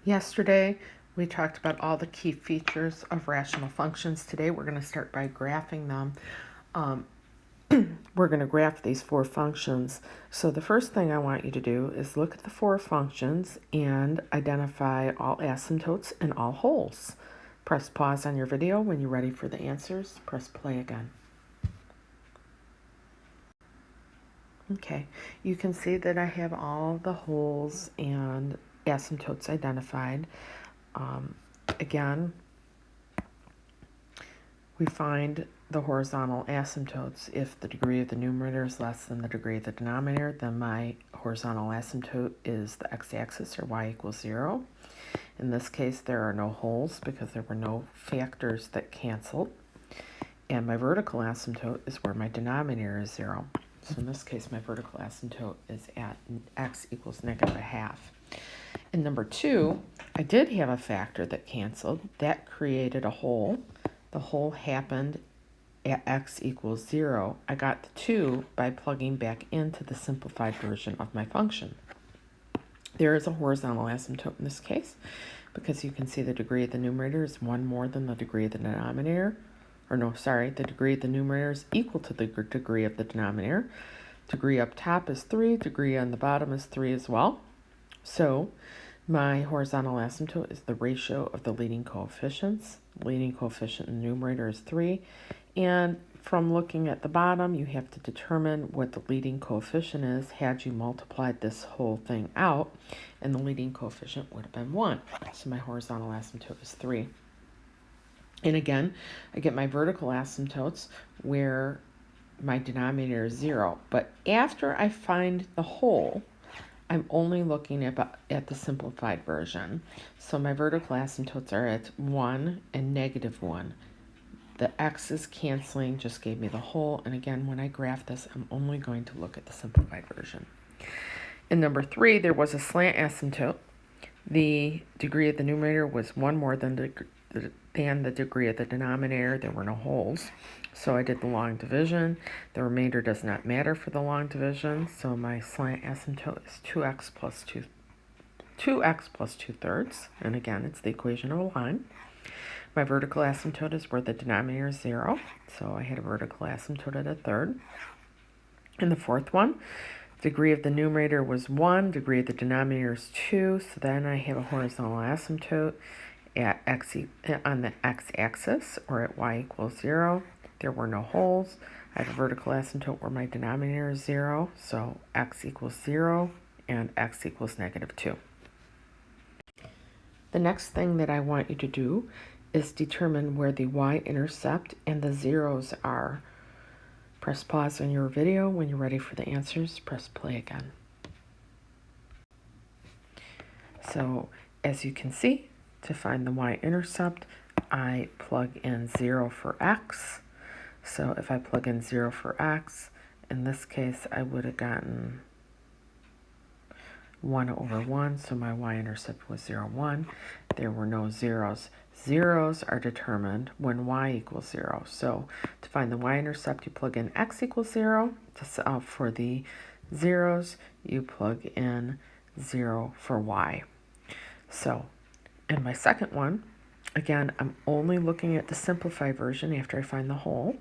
Yesterday, we talked about all the key features of rational functions. Today, we're going to start by graphing them. We're going to graph these four functions. So the first thing I want you to do is look at the four functions and identify all asymptotes and all wholes. Press pause on your video. When you're ready for the answers, press play again. Okay, you can see that I have all the wholes and asymptotes identified. Again, we find the horizontal asymptotes. If the degree of the numerator is less than the degree of the denominator, then my horizontal asymptote is the x-axis, or y equals 0. In this case, there are no wholes because there were no factors that canceled. And my vertical asymptote is where my denominator is 0. So in this case, my vertical asymptote is at x equals -1/2. In number 2, I did have a factor that canceled. That created a hole. The hole happened at x equals 0. I got the 2 by plugging back into the simplified version of my function. There is a horizontal asymptote in this case because you can see the degree of the numerator is 1 more than the degree of the denominator. The degree of the numerator is equal to the degree of the denominator. Degree up top is 3, degree on the bottom is 3 as well. So my horizontal asymptote is the ratio of the leading coefficients. Leading coefficient in the numerator is 3. And from looking at the bottom, you have to determine what the leading coefficient is had you multiplied this whole thing out, and the leading coefficient would have been 1. So my horizontal asymptote is 3. And again, I get my vertical asymptotes where my denominator is 0. But after I find the whole, I'm only looking at the simplified version. So my vertical asymptotes are at 1 and -1. The x's canceling just gave me the whole. And again, when I graph this, I'm only going to look at the simplified version. In number 3, there was a slant asymptote. The degree of the numerator was 1 more than the degree of the denominator. There were no wholes. So I did the long division. The remainder does not matter for the long division. So my slant asymptote is 2x plus 2/3. And again, it's the equation of a line. My vertical asymptote is where the denominator is 0. So I had a vertical asymptote at 1/3. In the fourth one, degree of the numerator was 1, degree of the denominator is 2. So then I have a horizontal asymptote at on the x-axis, or at y equals 0. There were no wholes. I have a vertical asymptote where my denominator is 0. So x equals 0 and x equals -2. The next thing that I want you to do is determine where the y-intercept and the zeros are. Press pause on your video. When you're ready for the answers, press play again. So as you can see, to find the y-intercept, I plug in 0 for x. So if I plug in 0 for x, in this case, I would have gotten 1/1, so my y-intercept was 0, 1. There were no zeros. Zeros are determined when y equals 0. So to find the y-intercept, you plug in x equals 0. To solve for the zeros, you plug in 0 for y. So in my second one, again, I'm only looking at the simplified version after I find the whole.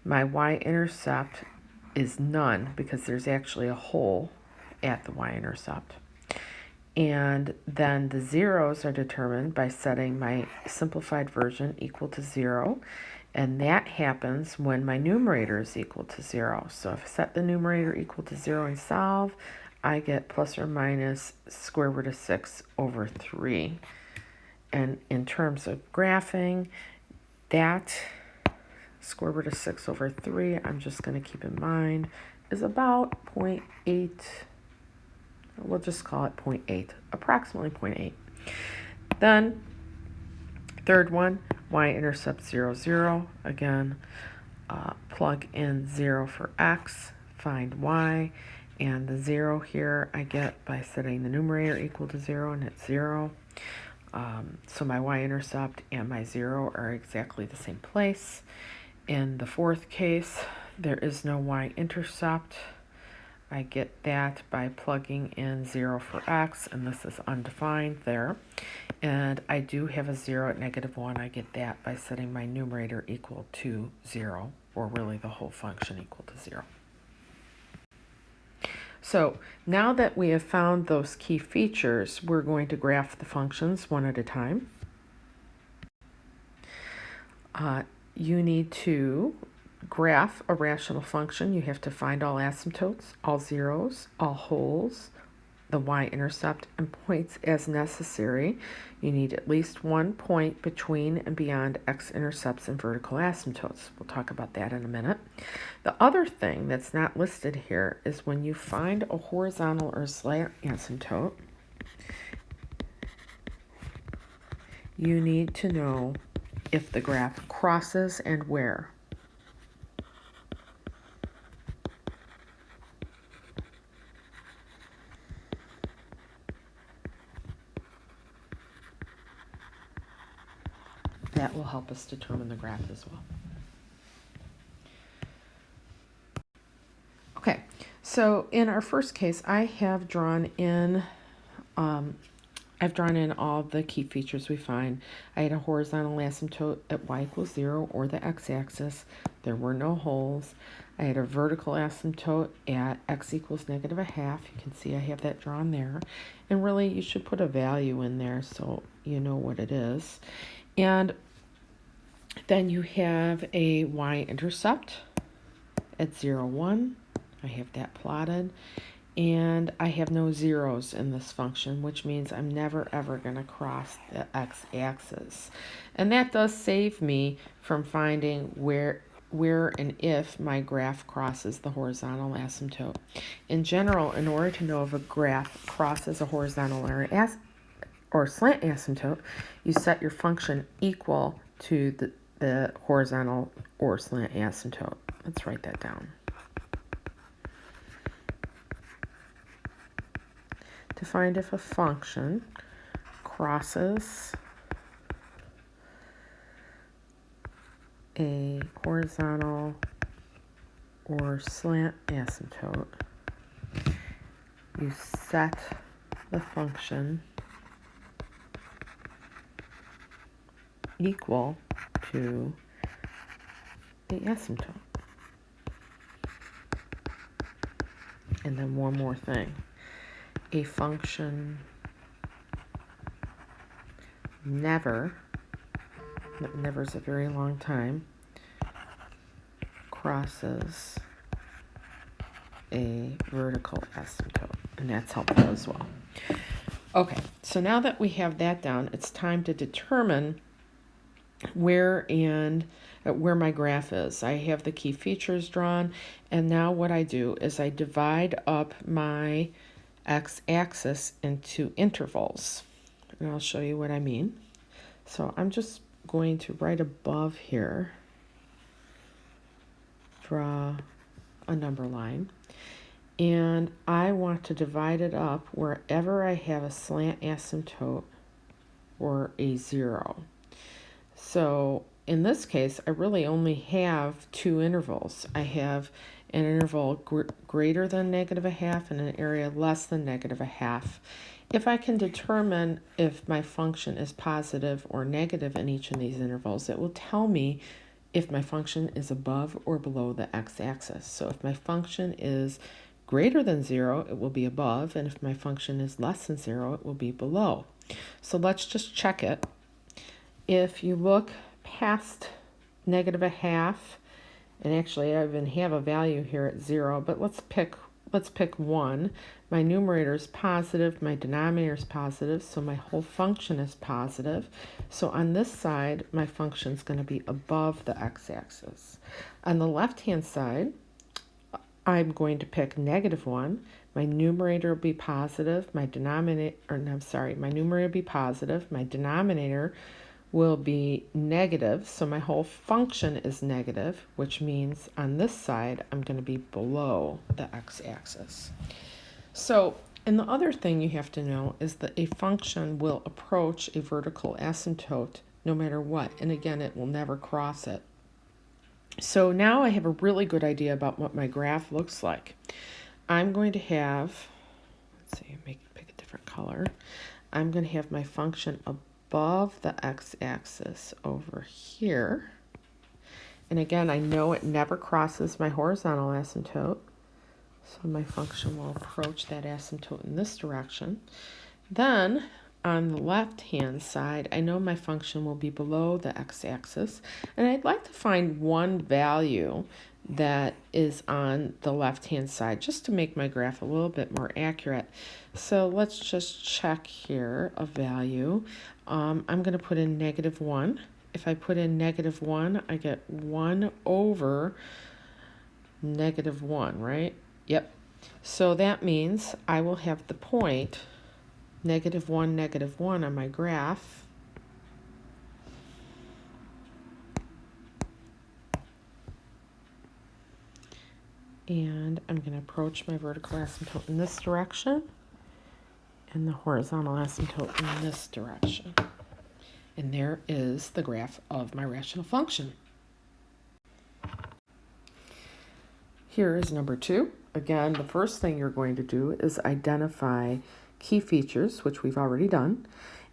My y-intercept is none because there's actually a hole at the y-intercept. And then the zeros are determined by setting my simplified version equal to 0. And that happens when my numerator is equal to 0. So if I set the numerator equal to 0 and solve, I get plus or minus square root of 6/3. And in terms of graphing, that square root of 6/3, I'm just going to keep in mind, is about 0.8. We'll just call it 0.8, approximately 0.8. Then, third one, y-intercept 0, 0. Again, plug in 0 for x, find y, and the 0 here I get by setting the numerator equal to 0, and it's 0. So my y-intercept and my 0 are exactly the same place. In the fourth case, there is no y-intercept. I get that by plugging in 0 for x, and this is undefined there. And I do have a 0 at -1. I get that by setting my numerator equal to 0, or really the whole function equal to 0. So now that we have found those key features, we're going to graph the functions one at a time. You need to graph a rational function. You have to find all asymptotes, all zeros, all wholes, the y-intercept, and points as necessary. You need at least one point between and beyond x-intercepts and vertical asymptotes. We'll talk about that in a minute. The other thing that's not listed here is when you find a horizontal or slant asymptote, you need to know if the graph crosses and where. That will help us determine the graph as well. Okay, so in our first case, I have drawn in all the key features we find. I had a horizontal asymptote at y equals 0, or the x-axis. There were no holes. I had a vertical asymptote at x equals -1/2. You can see I have that drawn there. And really, you should put a value in there so you know what it is. And then you have a y-intercept at 0, 1. I have that plotted. And I have no zeros in this function, which means I'm never ever going to cross the x-axis. And that does save me from finding where and if my graph crosses the horizontal asymptote. In general, in order to know if a graph crosses a horizontal or slant asymptote, you set your function equal to the horizontal or slant asymptote. Let's write that down. To find if a function crosses a horizontal or slant asymptote, you set the function equal to the asymptote. And then one more thing. A function never is a very long time, crosses a vertical asymptote, and that's helpful as well. Okay, so now that we have that down, it's time to determine where my graph is. I have the key features drawn, and now what I do is I divide up my x-axis into intervals, and I'll show you what I mean. So I'm just going to right above here draw a number line, and I want to divide it up wherever I have a slant asymptote or a 0. So in this case, I really only have two intervals. I have an interval greater than -1/2 and an area less than -1/2. If I can determine if my function is positive or negative in each of these intervals, it will tell me if my function is above or below the x-axis. So if my function is greater than 0, it will be above, and if my function is less than 0, it will be below. So let's just check it. If you look past -1/2, and actually I even have a value here at 0, but let's pick 1. My numerator is positive, my denominator is positive, so my whole function is positive. So on this side, my function is going to be above the x-axis. On the left-hand side, I'm going to pick -1. My numerator will be positive, my numerator will be positive, my denominator will be negative, so my whole function is negative, which means on this side I'm going to be below the x-axis. So, and the other thing you have to know is that a function will approach a vertical asymptote no matter what, and again, it will never cross it. So now I have a really good idea about what my graph looks like. I'm going to have, let's see, pick a different color. I'm going to have my function above the x-axis over here. And again, I know it never crosses my horizontal asymptote. So my function will approach that asymptote in this direction. Then on the left-hand side, I know my function will be below the x-axis. And I'd like to find one value that is on the left-hand side just to make my graph a little bit more accurate. So let's just check here a value. I'm going to put in -1. If I put in -1, I get 1 over -1, right? Yep. So that means I will have the point -1, -1 on my graph. And I'm going to approach my vertical asymptote in this direction and the horizontal asymptote in this direction. And there is the graph of my rational function. Here is number 2. Again, the first thing you're going to do is identify key features, which we've already done,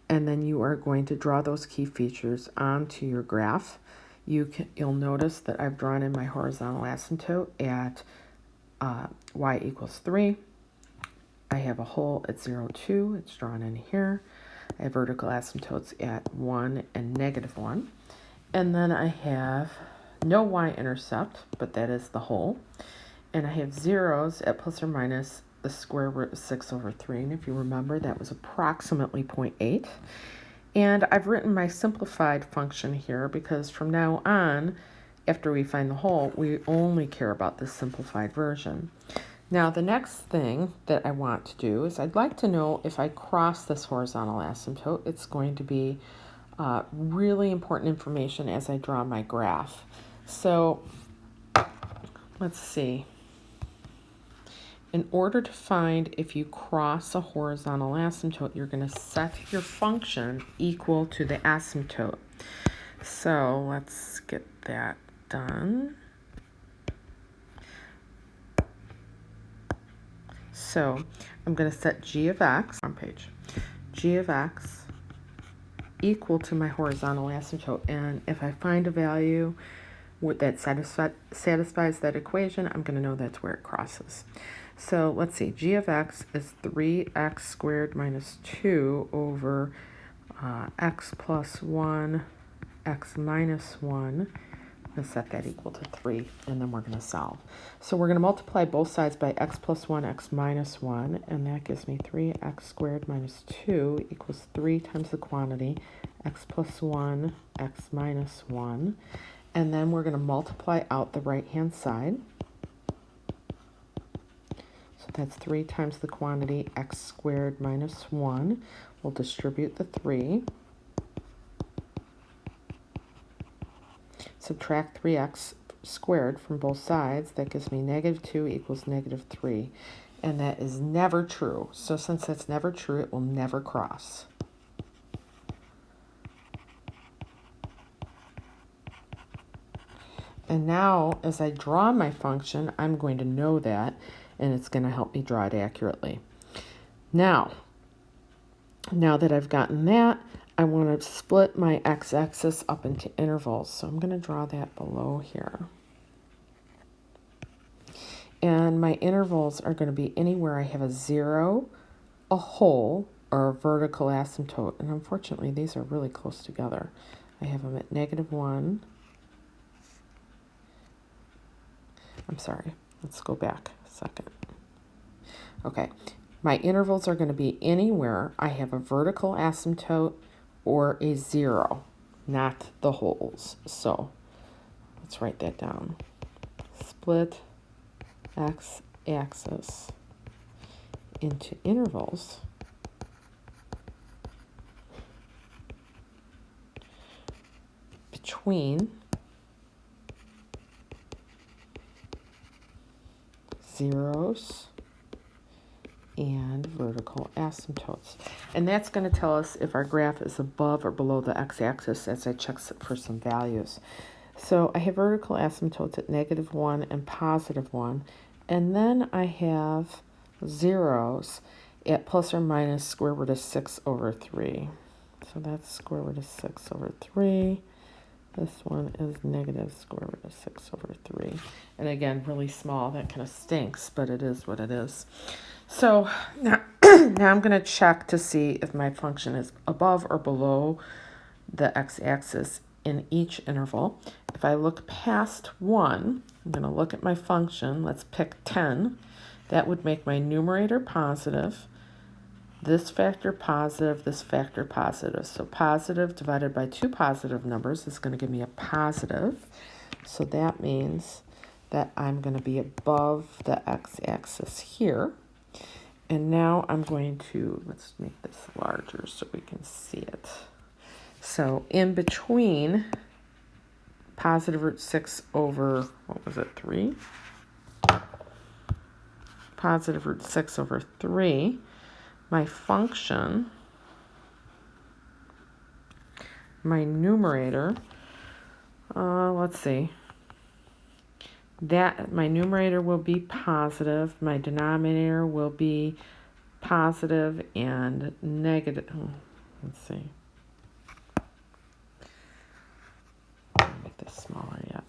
and then you are going to draw those key features onto your graph. You'll notice that I've drawn in my horizontal asymptote at y equals 3. I have a hole at 0, 2. It's drawn in here. I have vertical asymptotes at 1 and -1. And then I have no y-intercept, but that is the hole. And I have zeros at plus or minus the square root of 6 over 3. And if you remember, that was approximately 0.8. And I've written my simplified function here because from now on, after we find the hole, we only care about the simplified version. Now, the next thing that I want to do is I'd like to know if I cross this horizontal asymptote, it's going to be really important information as I draw my graph. So let's see. In order to find if you cross a horizontal asymptote, you're going to set your function equal to the asymptote. So let's get that done. So I'm going to set g of x on page. G of x equal to my horizontal asymptote. And if I find a value that satisfies that equation, I'm going to know that's where it crosses. So let's see, g of x is 3x squared minus 2 over x plus 1, x minus 1. I'm going to set that equal to 3, and then we're going to solve. So we're going to multiply both sides by x plus 1, x minus 1, and that gives me 3x squared minus 2 equals 3 times the quantity, x plus 1, x minus 1. And then we're going to multiply out the right-hand side. So that's 3 times the quantity, x squared minus 1. We'll distribute the 3. Subtract 3x squared from both sides. That gives me -2 equals -3. And that is never true. So since that's never true, it will never cross. And now, as I draw my function, I'm going to know that, and it's going to help me draw it accurately. Now that I've gotten that, I want to split my x-axis up into intervals. So I'm going to draw that below here. And my intervals are going to be anywhere I have a 0, a hole, or a vertical asymptote. And unfortunately, these are really close together. I have them at -1. I'm sorry, let's go back a second. Okay, my intervals are going to be anywhere I have a vertical asymptote or a 0, not the holes. So let's write that down. Split x-axis into intervals between 0s and vertical asymptotes. And that's going to tell us if our graph is above or below the x-axis as I check for some values. So I have vertical asymptotes at -1 and +1, And then I have zeros at plus or minus square root of 6 over 3. So that's square root of 6 over 3. This one is negative square root of 6 over 3. And again, really small. That kind of stinks, but it is what it is. So now, now I'm going to check to see if my function is above or below the x-axis in each interval. If I look past 1, I'm going to look at my function. Let's pick 10. That would make my numerator positive, this factor positive, this factor positive. So positive divided by two positive numbers is going to give me a positive. So that means that I'm going to be above the x-axis here. And now I'm going to, let's make this larger so we can see it. So in between positive root 6 over, what was it, 3? Positive root 6 over 3, my function, my numerator, let's see, that my numerator will be positive, my denominator will be positive and negative. Let's see. Make this smaller yet.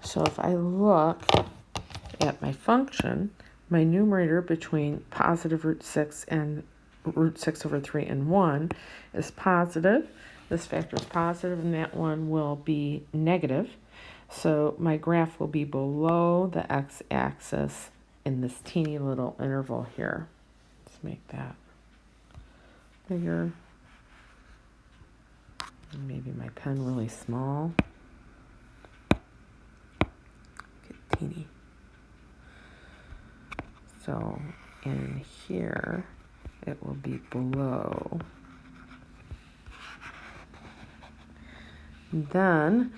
So if I look at my function, my numerator between positive root 6 and root 6 over 3 and 1 is positive. This factor is positive, and that one will be negative. So my graph will be below the x-axis in this teeny little interval here. Let's make that bigger. Maybe my pen really small. Get teeny. So in here, it will be below. Then,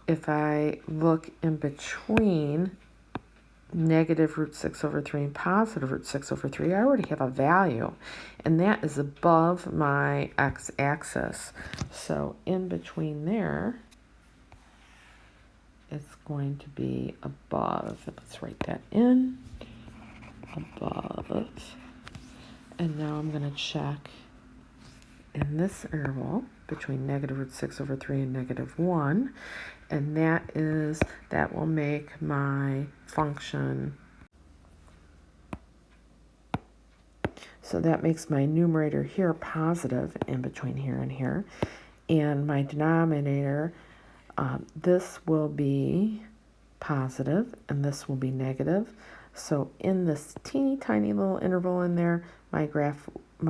if I look in between negative root 6 over 3 and positive root 6 over 3, I already have a value, and that is above my x-axis. So in between there, it's going to be above. Let's write that in. Above. And now I'm going to check in this interval between negative root 6 over 3 and negative 1, and that will make my function, so that makes my numerator here positive in between here and here, and my denominator, this will be positive and this will be negative. So in this teeny tiny little interval in there, my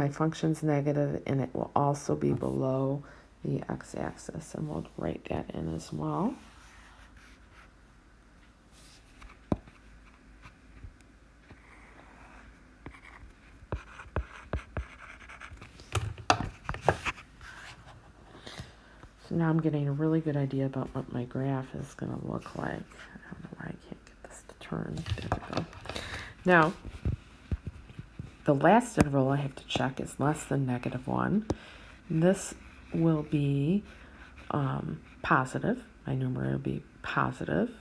function's negative, and it will also be below the x-axis, and we'll write that in as well. So now I'm getting a really good idea about what my graph is going to look like. I don't know why I can't get this to turn. There we go. Now, the last interval I have to check is less than negative 1. This will be positive. My numerator will be positive.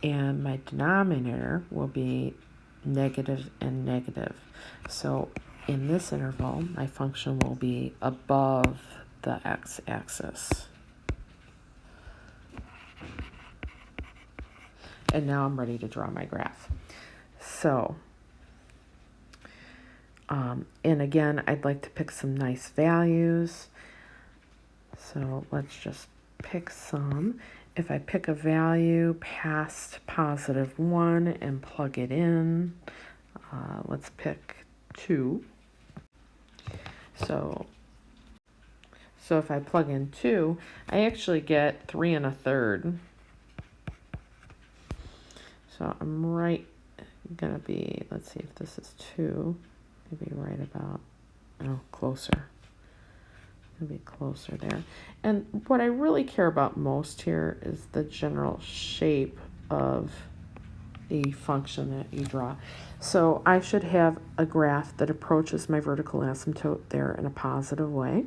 And my denominator will be negative and negative. So in this interval, my function will be above the x-axis. And now I'm ready to draw my graph. So, and again, I'd like to pick some nice values. So let's just pick some. If I pick a value past positive 1 and plug it in, let's pick 2. So if I plug in 2, I actually get 3 1/3. So I'm right going to be, let's see if this is 2, maybe right about, closer. Be closer there. And what I really care about most here is the general shape of the function that you draw. So I should have a graph that approaches my vertical asymptote there in a positive way.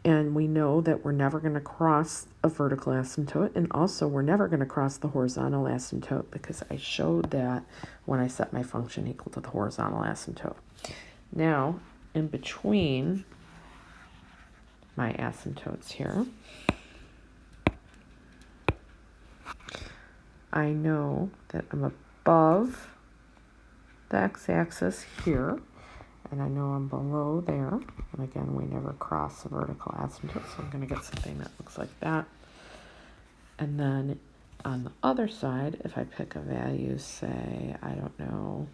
And we know that we're never going to cross a vertical asymptote, and also we're never going to cross the horizontal asymptote because I showed that when I set my function equal to the horizontal asymptote. Now, in between my asymptotes here, I know that I'm above the x-axis here, and I know I'm below there. And again, we never cross the vertical asymptote, so I'm going to get something that looks like that. And then on the other side, if I pick a value, say, I don't know,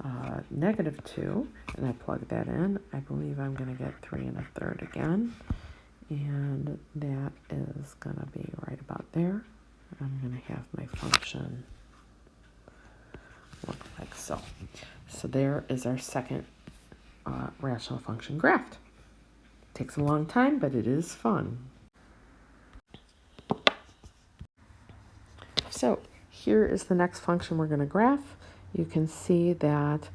-2, and I plug that in, I believe I'm going to get 3 1/3 again. And that is going to be right about there. I'm going to have my function look like so. So there is our second rational function graphed. Takes a long time, but it is fun. So here is the next function we're going to graph. You can see that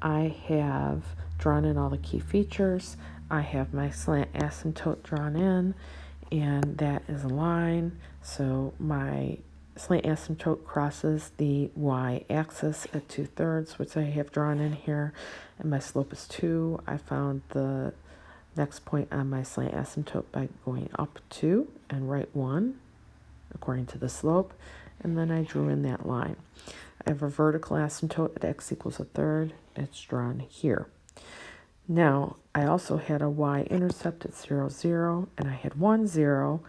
I have drawn in all the key features. I have my slant asymptote drawn in, and that is a line. So my slant asymptote crosses the y-axis at 2/3, which I have drawn in here, and my slope is 2. I found the next point on my slant asymptote by going up 2 and right 1 according to the slope, and then I drew in that line. I have a vertical asymptote at x equals 1/3. It's drawn here. Now, I also had a y-intercept at 0, 0, and I had 1, 0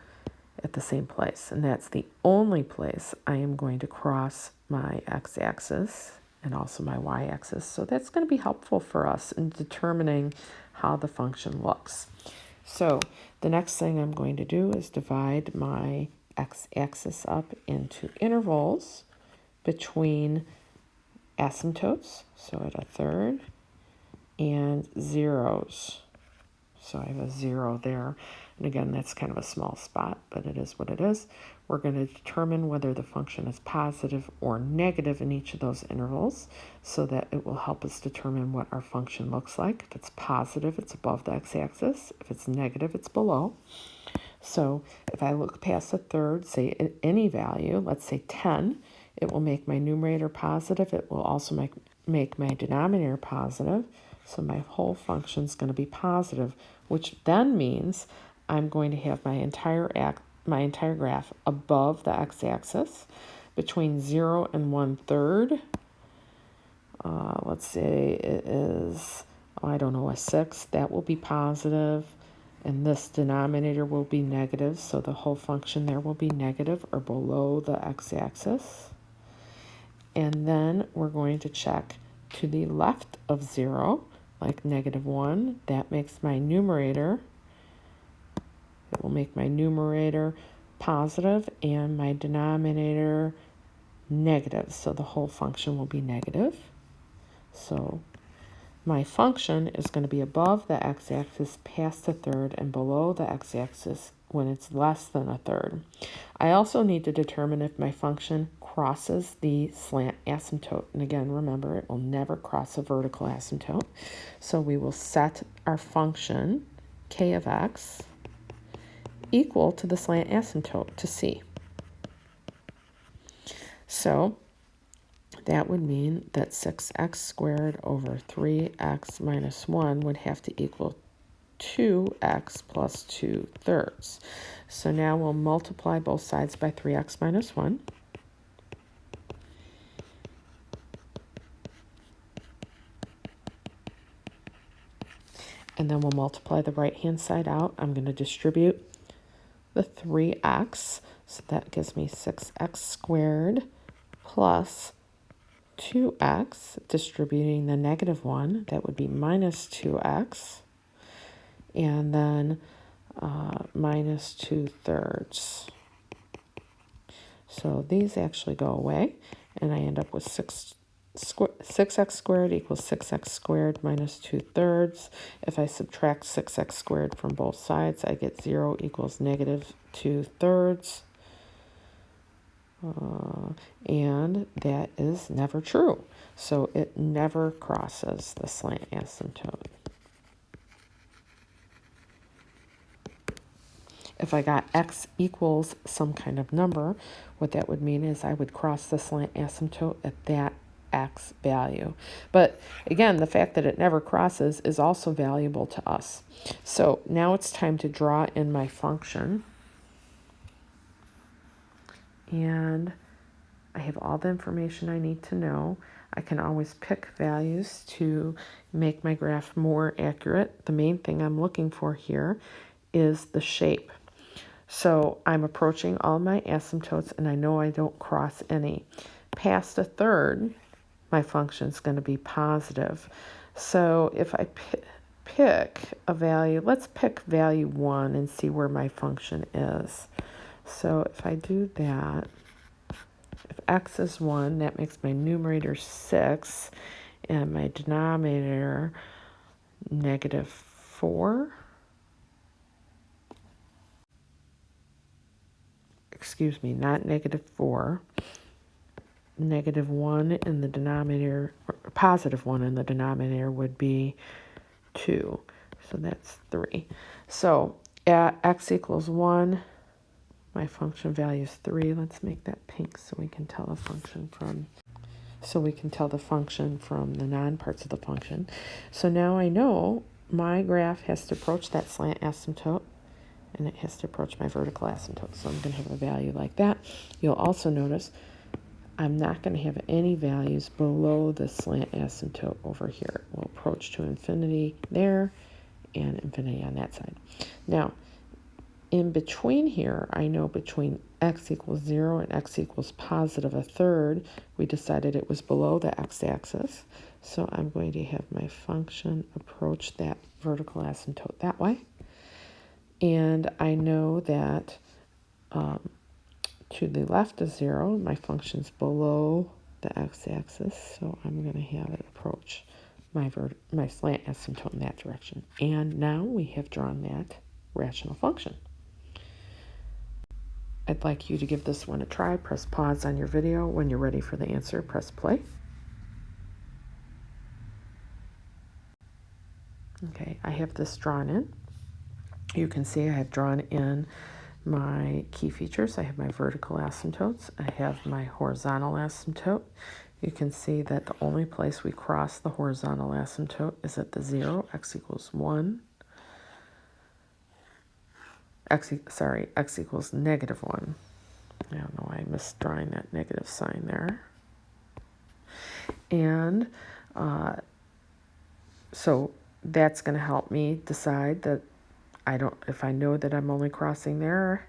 at the same place, and that's the only place I am going to cross my x-axis and also my y-axis. So that's going to be helpful for us in determining how the function looks. So the next thing I'm going to do is divide my x-axis up into intervals between asymptotes, so at 1/3, and zeros. So I have a 0 there. And again, that's kind of a small spot, but it is what it is. We're going to determine whether the function is positive or negative in each of those intervals so that it will help us determine what our function looks like. If it's positive, it's above the x-axis. If it's negative, it's below. So if I look past 1/3, say any value, let's say 10, it will make my numerator positive. It will also make my denominator positive. So my whole function is going to be positive, which then means I'm going to have my entire graph above the x-axis between 0 and 1/3. Let's say it is, I don't know, a 6. That will be positive, and this denominator will be negative, so the whole function there will be negative or below the x-axis. And then we're going to check to the left of 0, like -1. That makes my numerator, it will make my numerator positive and my denominator negative. So the whole function will be negative. So my function is going to be above the x-axis past 1/3 and below the x-axis when it's less than 1/3. I also need to determine if my function crosses the slant asymptote. And again, remember, it will never cross a vertical asymptote. So we will set our function, k of x, equal to the slant asymptote to c. So that would mean that 6x squared over 3x minus 1 would have to equal 2x plus 2/3. So now we'll multiply both sides by 3x minus 1. And then we'll multiply the right-hand side out. I'm going to distribute the 3x. So that gives me 6x squared plus 2x, distributing the -1. That would be minus 2x. And then minus 2/3. So these actually go away, and I end up with 6x squared equals 6x squared minus 2/3. If I subtract 6x squared from both sides, I get 0 equals -2/3. And that is never true. So it never crosses the slant asymptote. If I got x equals some kind of number, what that would mean is I would cross the slant asymptote at that x value. But again, the fact that it never crosses is also valuable to us. So now it's time to draw in my function. And I have all the information I need to know. I can always pick values to make my graph more accurate. The main thing I'm looking for here is the shape. So I'm approaching all my asymptotes, and I know I don't cross any. Past a third, my function is going to be positive. So if I pick a value, let's pick value 1 and see where my function is. So if I do that, if x is 1, that makes my numerator 6 and my denominator -4. Excuse me, not -4. -1 in the denominator, or +1 in the denominator would be 2. So that's 3. So at x equals 1, my function value is 3. Let's make that pink so we can tell the function from the non-parts of the function. So now I know my graph has to approach that slant asymptote, and it has to approach my vertical asymptote. So I'm going to have a value like that. You'll also notice I'm not going to have any values below the slant asymptote over here. We'll approach to infinity there and infinity on that side. Now, in between here, I know between x equals 0 and x equals +1/3, we decided it was below the x-axis. So I'm going to have my function approach that vertical asymptote that way. And I know that to the left of 0, my function's below the x-axis, so I'm going to have it approach my slant asymptote in that direction. And now we have drawn that rational function. I'd like you to give this one a try. Press pause on your video. When you're ready for the answer, press play. Okay, I have this drawn in. You can see I have drawn in my key features. I have my vertical asymptotes. I have my horizontal asymptote. You can see that the only place we cross the horizontal asymptote is at the 0, x equals 1. X equals -1. I don't know why I missed drawing that negative sign there. And so that's going to help me decide that if I know that I'm only crossing there,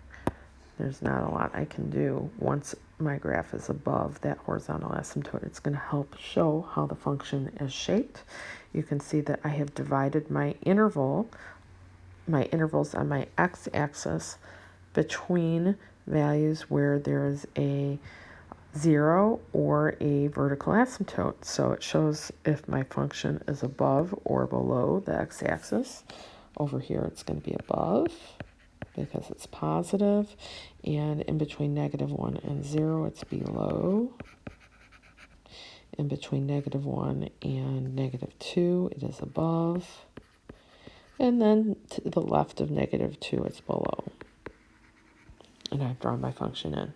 there's not a lot I can do. Once my graph is above that horizontal asymptote, it's going to help show how the function is shaped. You can see that I have divided my intervals on my x-axis between values where there's a 0 or a vertical asymptote. So it shows if my function is above or below the x-axis. Over here it's going to be above because it's positive, and in between -1 and 0 it's below. In between -1 and -2 it is above, and then to the left of -2 it's below. And I've drawn my function in.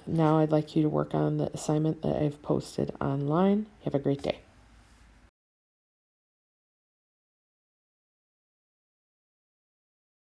Now I'd like you to work on the assignment that I've posted online. Have a great day.